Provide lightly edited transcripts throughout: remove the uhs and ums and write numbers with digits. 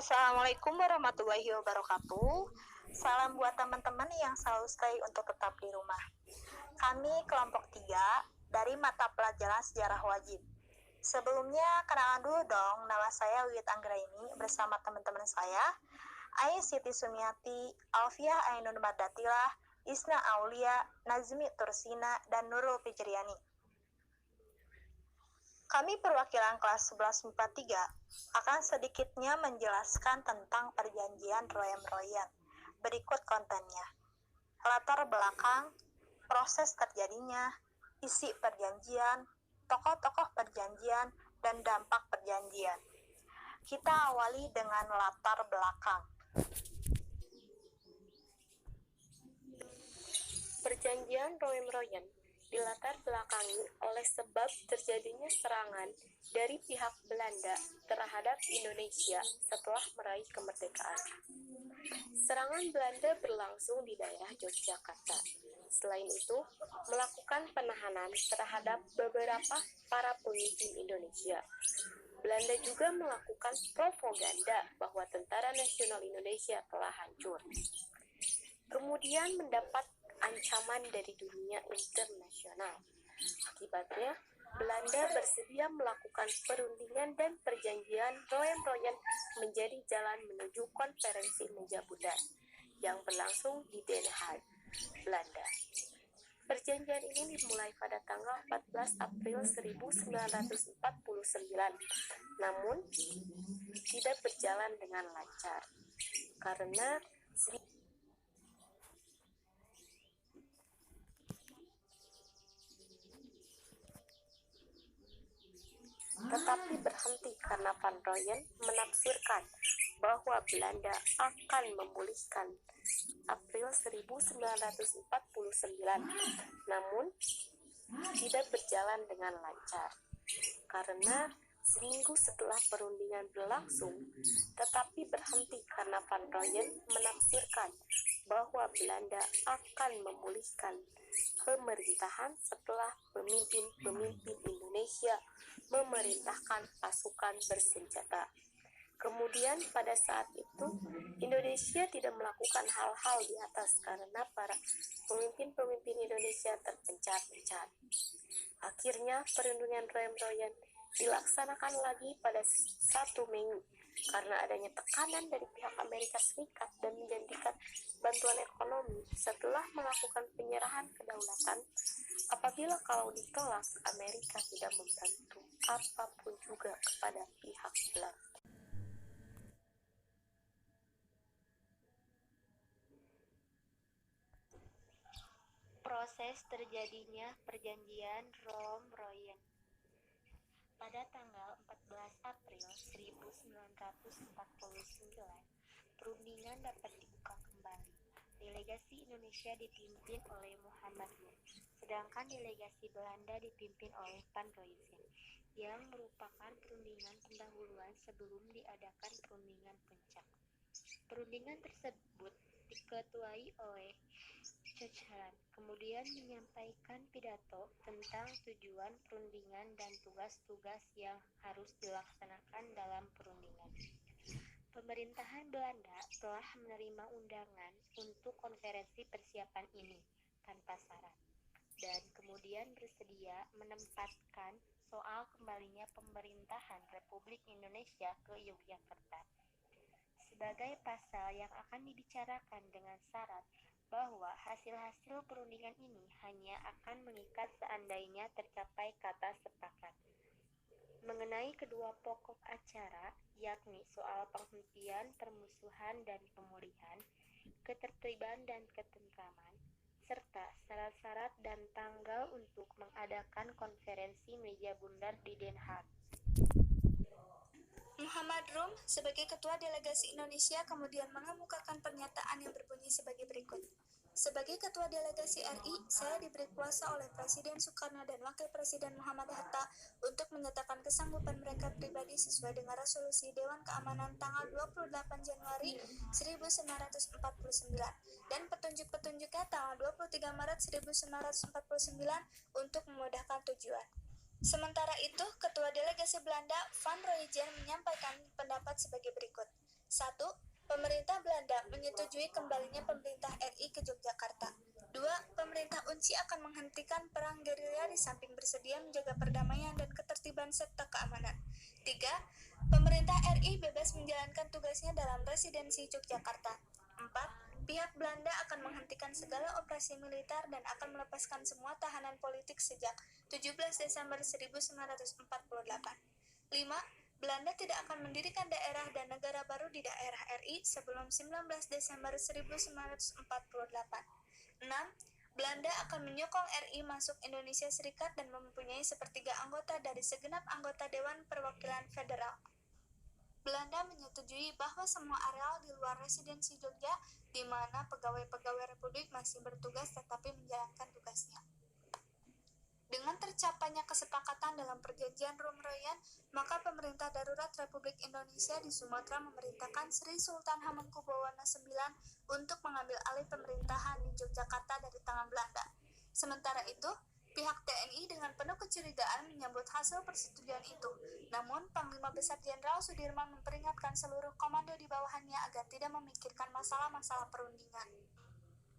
Assalamualaikum warahmatullahi wabarakatuh. Salam buat teman-teman yang selalu stay untuk tetap di rumah. Kami kelompok 3 dari mata pelajaran sejarah wajib. Sebelumnya, kenalan dulu dong. Nama saya Wiwit Anggraini bersama teman-teman saya, Ai Siti Sumiati, Alfiah Ainun Mardatilah, Isna Aulia, Nazmi Tursina, dan Nurul Fijriani. Kami perwakilan kelas 11 MIPA 3 akan sedikitnya menjelaskan tentang perjanjian Royan-Royan. Berikut kontennya. Latar belakang, proses terjadinya, isi perjanjian, tokoh-tokoh perjanjian, dan dampak perjanjian. Kita awali dengan latar belakang. Perjanjian Royan-Royan dilatar belakangi oleh sebab terjadinya serangan dari pihak Belanda terhadap Indonesia setelah meraih kemerdekaan. Serangan Belanda berlangsung di daerah Yogyakarta. Selain itu, melakukan penahanan terhadap beberapa para pemimpin Indonesia. Belanda juga melakukan propaganda bahwa Tentara Nasional Indonesia telah hancur. Kemudian mendapat ancaman dari dunia internasional. Akibatnya, Belanda bersedia melakukan perundingan dan perjanjian Royan-Royan menjadi jalan menuju konferensi meja bundar yang berlangsung di Den Haag, Belanda. Perjanjian ini dimulai pada tanggal 14 April 1949, namun tidak berjalan dengan lancar karena tetapi berhenti karena Van Rooyen menafsirkan bahwa Belanda akan memulihkan April 1949, namun tidak berjalan dengan lancar karena seminggu setelah perundingan berlangsung, tetapi berhenti karena Van Rooyen menafsirkan bahwa Belanda akan memulihkan pemerintahan setelah pemimpin-pemimpin Indonesia memerintahkan pasukan bersenjata. Kemudian pada saat itu, Indonesia tidak melakukan hal-hal di atas karena para pemimpin-pemimpin Indonesia terpencar-pencar. Akhirnya perundingan Royan-Royan dilaksanakan lagi pada 1 Mei karena adanya tekanan dari pihak Amerika Serikat dan menjanjikan bantuan ekonomi setelah melakukan penyerahan kedaulatan apabila kalau ditolak Amerika tidak membantu apapun juga kepada pihak Belanda. Proses terjadinya perjanjian Royan-Royan. Pada tanggal 14 April 1949, perundingan dapat dibuka kembali. Delegasi Indonesia dipimpin oleh Muhammad Rum, sedangkan delegasi Belanda dipimpin oleh Van Rooyen, yang merupakan perundingan pendahuluan sebelum diadakan perundingan puncak. Perundingan tersebut diketuai oleh Churchill, kemudian menyampaikan pidato tentang tujuan perundingan dan tugas-tugas yang harus dilaksanakan dalam perundingan. Pemerintahan Belanda telah menerima undangan untuk konferensi persiapan ini tanpa syarat, dan kemudian bersedia menempatkan soal kembalinya pemerintahan Republik Indonesia ke Yogyakarta sebagai pasal yang akan dibicarakan dengan syarat bahwa hasil-hasil perundingan ini hanya akan mengikat seandainya tercapai kata sepakat. Mengenai kedua pokok acara, yakni soal penghentian permusuhan dan pemulihan, ketertiban dan ketentraman, serta syarat-syarat dan tanggal untuk mengadakan konferensi meja bundar di Den Haag. Muhammad Rum sebagai Ketua Delegasi Indonesia kemudian mengemukakan pernyataan yang berbunyi sebagai berikut. Sebagai Ketua Delegasi RI, saya diberi kuasa oleh Presiden Soekarno dan Wakil Presiden Muhammad Hatta untuk menyatakan kesanggupan mereka pribadi sesuai dengan resolusi Dewan Keamanan tanggal 28 Januari 1949 dan petunjuk-petunjuknya tanggal 23 Maret 1949 untuk memudahkan tujuan. Sementara itu, Ketua Delegasi Belanda Van Rooyen menyampaikan pendapat sebagai berikut. 1. Pemerintah Belanda menyetujui kembalinya pemerintah RI ke Yogyakarta. 2. Pemerintah UNSI akan menghentikan perang gerilya di samping bersedia menjaga perdamaian dan ketertiban serta keamanan. 3. Pemerintah RI bebas menjalankan tugasnya dalam residensi Yogyakarta. 4. Pihak Belanda akan menghentikan segala operasi militer dan akan melepaskan semua tahanan politik sejak 17 Desember 1948. 5. Belanda tidak akan mendirikan daerah dan negara baru di daerah RI sebelum 19 Desember 1948. 6. Belanda akan menyokong RI masuk Indonesia Serikat dan mempunyai sepertiga anggota dari segenap anggota Dewan Perwakilan Federal. Belanda menyetujui bahwa semua areal di luar residensi Jogja di mana pegawai-pegawai Republik masih bertugas tetapi menjalankan tugasnya. Dengan tercapainya kesepakatan dalam perjanjian Romroyen, maka pemerintah darurat Republik Indonesia di Sumatera memerintahkan Sri Sultan Hamengkubuwono IX untuk mengambil alih pemerintahan di Yogyakarta dari tangan Belanda. Sementara itu, pihak TNI dengan penuh kecurigaan menyambut hasil persetujuan itu. Namun, Panglima Besar Jenderal Sudirman memperingatkan seluruh komando di bawahannya agar tidak memikirkan masalah-masalah perundingan.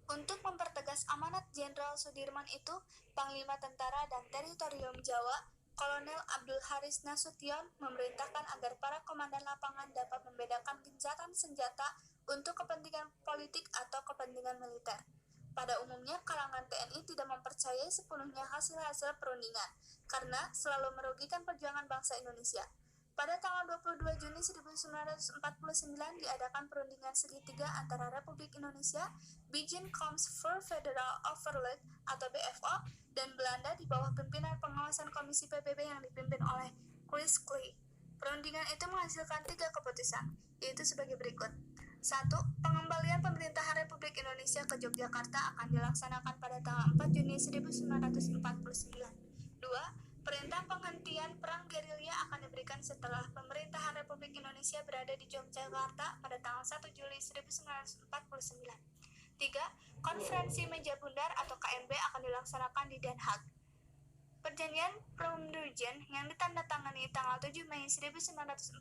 Untuk mempertegas amanat Jenderal Sudirman itu, Panglima Tentara dan Teritorium Jawa, Kolonel Abdul Haris Nasution, memerintahkan agar para komandan lapangan dapat membedakan gencatan senjata untuk kepentingan politik atau kepentingan militer. Pada umumnya, kalangan TNI tidak mempercayai sepenuhnya hasil-hasil perundingan, karena selalu merugikan perjuangan bangsa Indonesia. Pada tanggal 22 Juni 1949 diadakan perundingan segitiga antara Republik Indonesia, Beijing Comes for Federal Overleg atau BFO, dan Belanda di bawah pimpinan pengawasan Komisi PBB yang dipimpin oleh Chris Clay. Perundingan itu menghasilkan 3 keputusan, yaitu sebagai berikut. 1. Pengembalian pemerintahan Republik Indonesia ke Yogyakarta akan dilaksanakan pada tanggal 4 Juni 1949. 2. Perintah penghentian perang gerilya akan diberikan setelah pemerintahan Republik Indonesia berada di Yogyakarta pada tanggal 1 Juli 1949. 3. Konferensi Meja Bundar atau KMB akan dilaksanakan di Den Haag. Perjanjian Promdurgen yang ditandatangani tanggal 7 Mei 1949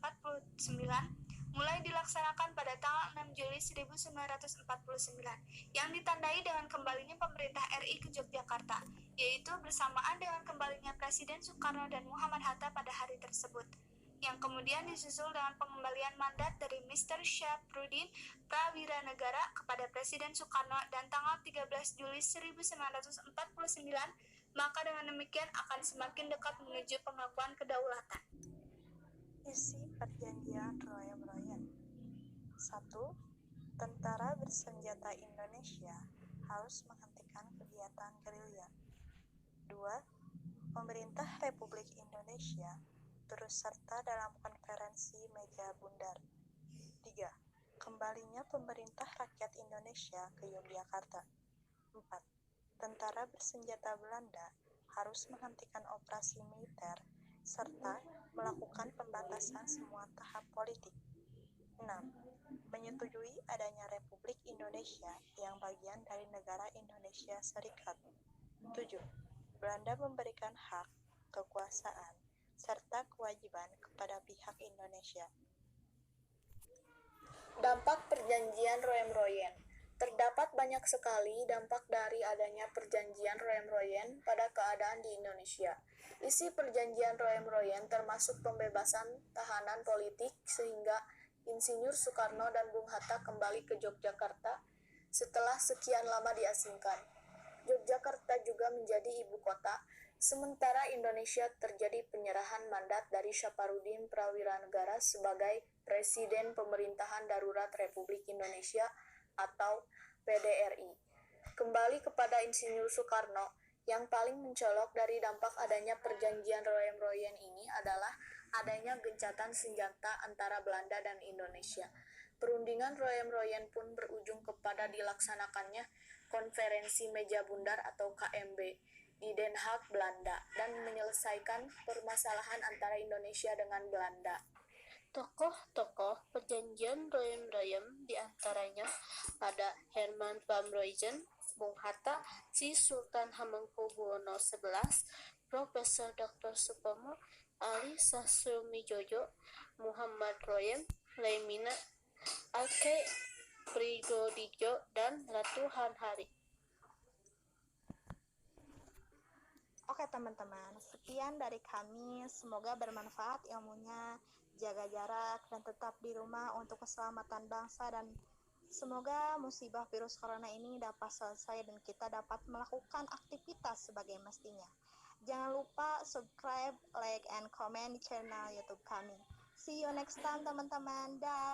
mulai dilaksanakan pada tanggal 6 Juli 1949 yang ditandai dengan kembalinya pemerintah RI ke Yogyakarta, yaitu bersamaan dengan kembalinya Presiden Soekarno dan Muhammad Hatta pada hari tersebut, yang kemudian disusul dengan pengembalian mandat dari Mr. Syafruddin Prawiranegara kepada Presiden Soekarno dan tanggal 13 Juli 1949, maka dengan demikian akan semakin dekat menuju pengakuan kedaulatan. Isi perjanjian Roem-Royen. 1. Tentara bersenjata Indonesia harus menghentikan kegiatan gerilya. 2. Pemerintah Republik Indonesia turut serta dalam konferensi Meja Bundar. 3. Kembalinya pemerintah rakyat Indonesia ke Yogyakarta. 4. Tentara bersenjata Belanda harus menghentikan operasi militer serta melakukan pembatasan semua tahap politik. 6. Menyetujui adanya Republik Indonesia yang bagian dari negara Indonesia Serikat. 7. Belanda memberikan hak, kekuasaan, serta kewajiban kepada pihak Indonesia. Dampak perjanjian Roem-Royen. Terdapat banyak sekali dampak dari adanya perjanjian Roem-Royen pada keadaan di Indonesia. Isi perjanjian Roem-Royen termasuk pembebasan tahanan politik sehingga Insinyur Soekarno dan Bung Hatta kembali ke Yogyakarta setelah sekian lama diasingkan. Yogyakarta juga menjadi ibu kota, sementara Indonesia terjadi penyerahan mandat dari Syafruddin Prawiranegara sebagai Presiden Pemerintahan Darurat Republik Indonesia atau PDRI. Kembali kepada Insinyur Soekarno, yang paling mencolok dari dampak adanya perjanjian Roem-Royen ini adalah adanya gencatan senjata antara Belanda dan Indonesia. Perundingan Roem-Royen pun berujung kepada dilaksanakannya konferensi Meja Bundar atau KMB di Den Haag, Belanda, dan menyelesaikan permasalahan antara Indonesia dengan Belanda. Tokoh-tokoh perjanjian Roem-Royen diantaranya ada Herman van Rompuy, Bung Hatta, Sri Sultan Hamengkubuwono XI, Profesor Dr. Supomo, Ali Sastroamidjojo, Muhammad Roem, Lemina, Ake Prigodikyo, dan Ratu Hanhari. Oke teman-teman, sekian dari kami. Semoga bermanfaat ilmunya. Jaga jarak dan tetap di rumah untuk keselamatan bangsa, dan semoga musibah virus corona ini dapat selesai dan kita dapat melakukan aktivitas sebagai mestinya. Jangan lupa subscribe, like, and comment di channel YouTube kami. See you next time teman-teman. Dah.